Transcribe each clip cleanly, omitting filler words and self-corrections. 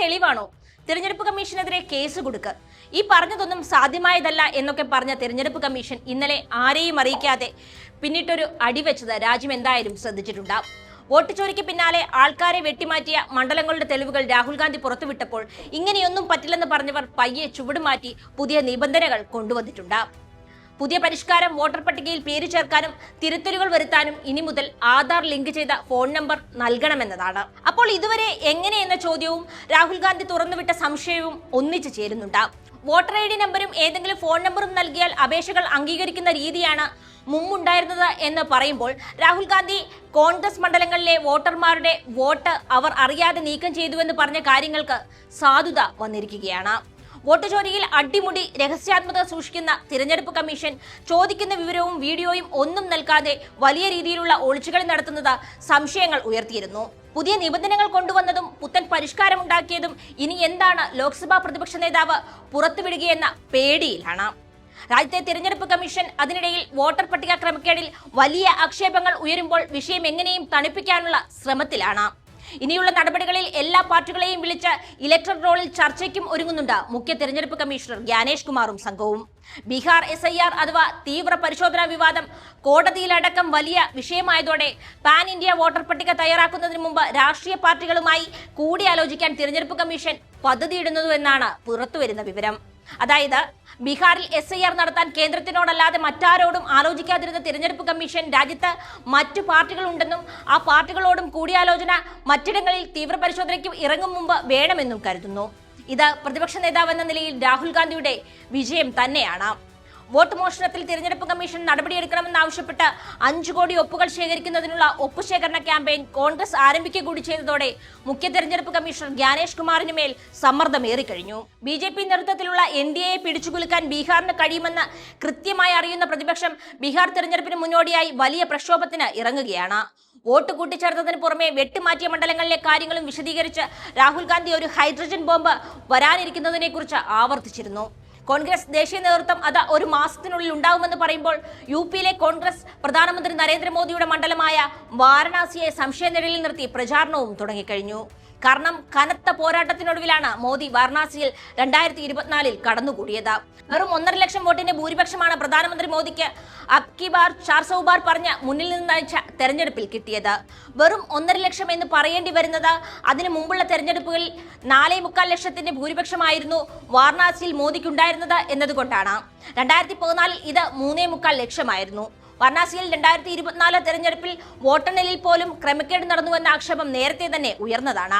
തെളിവാണോ? തിരഞ്ഞെടുപ്പ് കമ്മീഷനെതിരെ കേസ് കൊടുക്ക്. ഈ പറഞ്ഞതൊന്നും സാധ്യമായതല്ല എന്നൊക്കെ പറഞ്ഞ തിരഞ്ഞെടുപ്പ് കമ്മീഷൻ ഇന്നലെ ആരെയും അറിയിക്കാതെ പിന്നിട്ടൊരു അടിവെച്ചത് രാജ്യം എന്തായാലും ശ്രദ്ധിച്ചിട്ടുണ്ടാവും. വോട്ട് ചോരിക്ക് പിന്നാലെ ആൾക്കാരെ വെട്ടിമാറ്റിയ മണ്ഡലങ്ങളുടെ തെളിവുകൾ രാഹുൽ ഗാന്ധി പുറത്തുവിട്ടപ്പോൾ ഇങ്ങനെയൊന്നും പറ്റില്ലെന്ന് പറഞ്ഞവർ പയ്യെ ചുവടുമാറ്റി പുതിയ നിബന്ധനകൾ കൊണ്ടുവന്നിട്ടുണ്ട്. പുതിയ പരിഷ്കാരം വോട്ടർ പട്ടികയിൽ പേര് ചേർക്കാനും തിരുത്തലുകൾ വരുത്താനും ഇനി മുതൽ ആധാർ ലിങ്ക് ചെയ്ത ഫോൺ നമ്പർ നൽകണമെന്നതാണ്. അപ്പോൾ ഇതുവരെ എങ്ങനെയെന്ന ചോദ്യവും രാഹുൽ ഗാന്ധി തുറന്നുവിട്ട സംശയവും ഒന്നിച്ചു ചേരുന്നുണ്ട്. വോട്ടർ ഐ ഡി നമ്പരും ഏതെങ്കിലും ഫോൺ നമ്പറും നൽകിയാൽ അപേക്ഷകൾ അംഗീകരിക്കുന്ന രീതിയാണ് മുമ്പുണ്ടായിരുന്നത് എന്ന് പറയുമ്പോൾ രാഹുൽ ഗാന്ധി കോൺഗ്രസ് മണ്ഡലങ്ങളിലെ വോട്ടർമാരുടെ വോട്ട് അവർ അറിയാതെ നീക്കം ചെയ്തുവെന്ന് പറഞ്ഞ കാര്യങ്ങൾക്ക് സാധുത വന്നിരിക്കുകയാണ്. വോട്ട് ചോരിയിൽ അടിമുടി രഹസ്യാത്മകത സൂക്ഷിക്കുന്ന തിരഞ്ഞെടുപ്പ് കമ്മീഷൻ ചോദിക്കുന്ന വിവരവും വീഡിയോയും ഒന്നും നൽകാതെ വലിയ രീതിയിലുള്ള ഒളിച്ചുകളി നടത്തുന്നത് സംശയങ്ങൾ ഉയർത്തിയിരുന്നു. പുതിയ നിബന്ധനകൾ കൊണ്ടുവന്നതും പുത്തൻ പരിഷ്കാരമുണ്ടാക്കിയതും ഇനി എന്താണ് ലോക്സഭാ പ്രതിപക്ഷ നേതാവ് പുറത്തുവിടുകയെന്ന പേടിയിലാണ് രാജ്യത്തെ തിരഞ്ഞെടുപ്പ് കമ്മീഷൻ. അതിനിടയിൽ വോട്ടർ പട്ടിക ക്രമക്കേടിൽ വലിയ ആക്ഷേപങ്ങൾ ഉയരുമ്പോൾ വിഷയം എങ്ങനെയും തണുപ്പിക്കാനുള്ള ശ്രമത്തിലാണ്. ഇനിയുള്ള നടപടികളിൽ എല്ലാ പാർട്ടികളെയും വിളിച്ച് ഇലക്ടറൽ റോളിൽ ചർച്ചയ്ക്കും ഒരുങ്ങുന്നുണ്ട് മുഖ്യ തെരഞ്ഞെടുപ്പ് കമ്മീഷണർ ജ്ഞാനേഷ് കുമാറും സംഘവും. ബീഹാർ SIR അഥവാ തീവ്ര പരിശോധനാ വിവാദം കോടതിയിലടക്കം വലിയ വിഷയമായതോടെ പാൻ ഇന്ത്യ വോട്ടർ പട്ടിക തയ്യാറാക്കുന്നതിന് മുമ്പ് രാഷ്ട്രീയ പാർട്ടികളുമായി കൂടിയാലോചിക്കാൻ തിരഞ്ഞെടുപ്പ് കമ്മീഷൻ പദ്ധതിയിടുന്നതുവെന്നാണ് പുറത്തുവരുന്ന വിവരം. അതായത് ബീഹാറിൽ SIR നടത്താൻ കേന്ദ്രത്തിനോടല്ലാതെ മറ്റാരോടും ആലോചിക്കാതിരുന്ന തിരഞ്ഞെടുപ്പ് കമ്മീഷൻ രാജ്യത്ത് മറ്റു പാർട്ടികളുണ്ടെന്നും ആ പാർട്ടികളോടും കൂടിയാലോചന മറ്റിടങ്ങളിൽ തീവ്രപരിശോധനയ്ക്ക് ഇറങ്ങും മുമ്പ് വേണമെന്നും കരുതുന്നു. ഇത് പ്രതിപക്ഷ നേതാവെന്ന നിലയിൽ രാഹുൽ ഗാന്ധിയുടെ വിജയം തന്നെയാണ്. വോട്ട് മോഷണത്തിൽ തിരഞ്ഞെടുപ്പ് കമ്മീഷൻ നടപടിയെടുക്കണമെന്നാവശ്യപ്പെട്ട് 5 കോടി ഒപ്പുകൾ ശേഖരിക്കുന്നതിനുള്ള ഒപ്പുശേഖരണ ക്യാമ്പയിൻ കോൺഗ്രസ് ആരംഭിക്കുക കൂടി ചെയ്തതോടെ മുഖ്യ തെരഞ്ഞെടുപ്പ് കമ്മീഷണർ ജ്ഞാനേഷ് കുമാറിന് മേൽ സമ്മർദ്ദമേറിക്കഴിഞ്ഞു. BJP നേതൃത്വത്തിലുള്ള NDAയെ പിടിച്ചുകുലുക്കാൻ ബീഹാറിന് കഴിയുമെന്ന് കൃത്യമായി അറിയുന്ന പ്രതിപക്ഷം ബീഹാർ തെരഞ്ഞെടുപ്പിന് മുന്നോടിയായി വലിയ പ്രക്ഷോഭത്തിന് ഇറങ്ങുകയാണ്. വോട്ട് കൂട്ടിച്ചേർത്തതിന് പുറമെ വെട്ടിമാറ്റിയ മണ്ഡലങ്ങളിലെ കാര്യങ്ങളും വിശദീകരിച്ച് രാഹുൽ ഗാന്ധി ഒരു ഹൈഡ്രജൻ ബോംബ് വരാനിരിക്കുന്നതിനെ കുറിച്ച് ആവർത്തിച്ചിരുന്നു. കോൺഗ്രസ് ദേശീയ നേതൃത്വം അത് ഒരു മാസത്തിനുള്ളിൽ ഉണ്ടാവുമെന്ന് പറയുമ്പോൾ UPയിലെ കോൺഗ്രസ് പ്രധാനമന്ത്രി നരേന്ദ്രമോദിയുടെ മണ്ഡലമായ വാരണാസിയെ സംശയനിഴലിൽ നിർത്തി പ്രചാരണവും തുടങ്ങിക്കഴിഞ്ഞു. കാരണം കനത്ത പോരാട്ടത്തിനൊടുവിലാണ് മോദി വാരണാസിയിൽ 2024 കടന്നുകൂടിയത്. വെറും 1.5 ലക്ഷം വോട്ടിന്റെ ഭൂരിപക്ഷമാണ് പ്രധാനമന്ത്രി മോദിക്ക് അബ്കി ബാർ 400 ബാർ പറഞ്ഞ് മുന്നിൽ നിന്ന് നയിച്ച തെരഞ്ഞെടുപ്പിൽ കിട്ടിയത്. വെറും 1.5 ലക്ഷം എന്ന് പറയേണ്ടി വരുന്നത് അതിനു മുമ്പുള്ള തെരഞ്ഞെടുപ്പുകളിൽ 4.25 ലക്ഷത്തിന്റെ ഭൂരിപക്ഷമായിരുന്നു വാരണാസിയിൽ മോദിക്കുണ്ടായിരുന്നത് എന്നതുകൊണ്ടാണ്. 2014 ഇത് 3.25 ലക്ഷമായിരുന്നു. വാരണാസിയിൽ 2024 തെരഞ്ഞെടുപ്പിൽ വോട്ടെണ്ണലിൽ പോലും ക്രമക്കേട് നടന്നുവെന്ന ആക്ഷേപം നേരത്തെ തന്നെ ഉയർന്നതാണ്.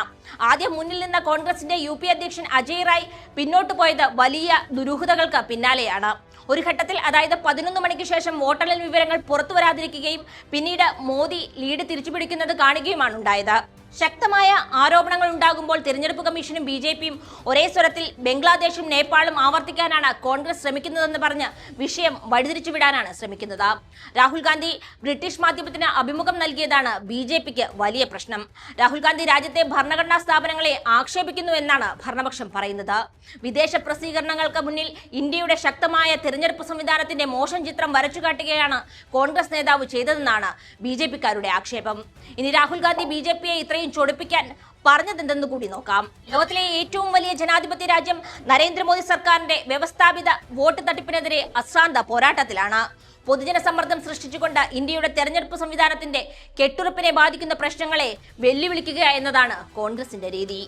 ആദ്യം മുന്നിൽ നിന്ന കോൺഗ്രസിന്റെ UP അധ്യക്ഷൻ അജയ് റായ് പിന്നോട്ടു പോയത് വലിയ ദുരൂഹതകൾക്ക് പിന്നാലെയാണ്. ഒരു ഘട്ടത്തിൽ അതായത് 11 മണിക്ക് ശേഷം വോട്ടെണ്ണൽ വിവരങ്ങൾ പുറത്തു വരാതിരിക്കുകയും പിന്നീട് മോദി ലീഡ് തിരിച്ചുപിടിക്കുന്നത് കാണുകയുമാണ് ഉണ്ടായത്. ശക്തമായ ആരോപണങ്ങൾ ഉണ്ടാകുമ്പോൾ തിരഞ്ഞെടുപ്പ് കമ്മീഷനും BJPയും ഒരേ സ്വരത്തിൽ ബംഗ്ലാദേശും നേപ്പാളും ആവർത്തിക്കാനാണ് കോൺഗ്രസ് ശ്രമിക്കുന്നതെന്ന് പറഞ്ഞ് വിഷയം വഴിതിരിച്ചുവിടാനാണ് ശ്രമിക്കുന്നത്. രാഹുൽ ഗാന്ധി ബ്രിട്ടീഷ് മാധ്യമത്തിന് അഭിമുഖം നൽകിയതാണ് BJPക്ക് വലിയ പ്രശ്നം. രാഹുൽ ഗാന്ധി രാജ്യത്തെ ഭരണഘടനാ സ്ഥാപനങ്ങളെ ആക്ഷേപിക്കുന്നു എന്നാണ് ഭരണപക്ഷം പറയുന്നത്. വിദേശ പ്രസിദ്ധീകരണങ്ങൾക്ക് മുന്നിൽ ഇന്ത്യയുടെ ശക്തമായ തിരഞ്ഞെടുപ്പ് സംവിധാനത്തിന്റെ മോശം ചിത്രം വരച്ചുകാട്ടുകയാണ് കോൺഗ്രസ് നേതാവ് ചെയ്തതെന്നാണ് BJPക്കാരുടെ ആക്ഷേപം. ഇനി രാഹുൽ ഗാന്ധി BJPയെ ഇത്രയും ചൊടിപ്പിക്കാൻ പറഞ്ഞതെന്തെന്ന് കൂടി നോക്കാം. ലോകത്തിലെ ഏറ്റവും വലിയ ജനാധിപത്യ രാജ്യം നരേന്ദ്രമോദി സർക്കാരിന്റെ വ്യവസ്ഥാപിത വോട്ട് തട്ടിപ്പിനെതിരെ അശ്രാന്ത പോരാട്ടത്തിലാണ്. പൊതുജന സമ്മർദ്ദം സൃഷ്ടിച്ചുകൊണ്ട് ഇന്ത്യയുടെ തെരഞ്ഞെടുപ്പ് സംവിധാനത്തിന്റെ കെട്ടുറപ്പിനെ ബാധിക്കുന്ന പ്രശ്നങ്ങളെ വെല്ലുവിളിക്കുക എന്നതാണ് കോൺഗ്രസിന്റെ രീതി.